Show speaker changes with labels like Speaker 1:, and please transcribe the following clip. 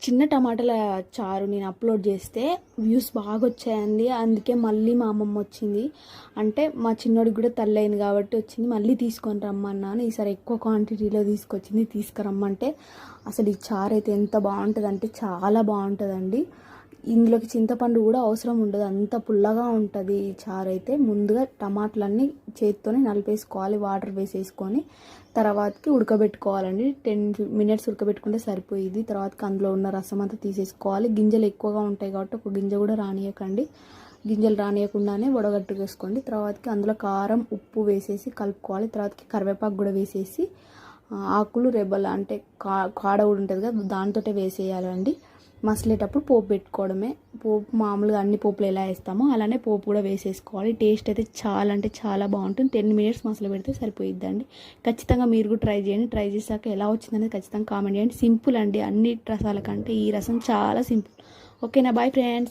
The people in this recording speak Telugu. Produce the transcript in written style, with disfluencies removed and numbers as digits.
Speaker 1: చిన్న టమాటాల చారు నేను అప్లోడ్ చేస్తే వ్యూస్ బాగా వచ్చాయండి. అందుకే మళ్ళీ మా అమ్మమ్మ వచ్చింది, అంటే మా చిన్నోడికి కూడా తల్లి అయింది కాబట్టి వచ్చింది. మళ్ళీ తీసుకొని రమ్మన్నాను, ఈసారి ఎక్కువ క్వాంటిటీలో తీసుకొచ్చింది. తీసుకురమ్మంటే అసలు ఈ చారు అయితే ఎంత బాగుంటుంది అంటే చాలా బాగుంటుందండి. ఇందులోకి చింతపండు కూడా అవసరం ఉండదు, అంత పుల్లగా ఉంటుంది ఈ చారు అయితే. ముందుగా టమాటాలన్నీ చేతితోనే నలిపేసుకోవాలి, వాటర్ వేసేసుకొని తర్వాతకి ఉడకబెట్టుకోవాలండి. 10 minutes ఉడకబెట్టుకుంటే సరిపోయింది. తర్వాతకి అందులో ఉన్న రసం అంతా తీసేసుకోవాలి. గింజలు ఎక్కువగా ఉంటాయి కాబట్టి ఒక గింజ కూడా రానియకండి, గింజలు రానియకుండానే వడగట్టుకేసుకోండి. తర్వాతకి అందులో కారం ఉప్పు వేసేసి కలుపుకోవాలి. తర్వాతకి కరివేపాకు కూడా వేసేసి ఆకులు రెబ్బలు అంటే కాడ కూడా ఉంటుంది కదా, దాంతో వేసేయాలండి. మసలేటప్పుడు పోపు పెట్టుకోవడమే. పోపు మామూలుగా అన్ని పోపులు ఎలా వేస్తామో అలానే పోపు కూడా వేసేసుకోవాలి. టేస్ట్ అయితే చాలా అంటే చాలా బాగుంటుంది. 10 minutes మసలు పెడితే సరిపోయిద్దండి. ఖచ్చితంగా మీరు కూడా ట్రై చేయండి. ట్రై చేశాక ఎలా వచ్చిందనేది ఖచ్చితంగా కామెంట్ చేయండి. సింపుల్ అండి, అన్ని రసాల కంటే ఈ రసం చాలా సింపుల్. ఓకేనా, బాయ్ ఫ్రెండ్స్.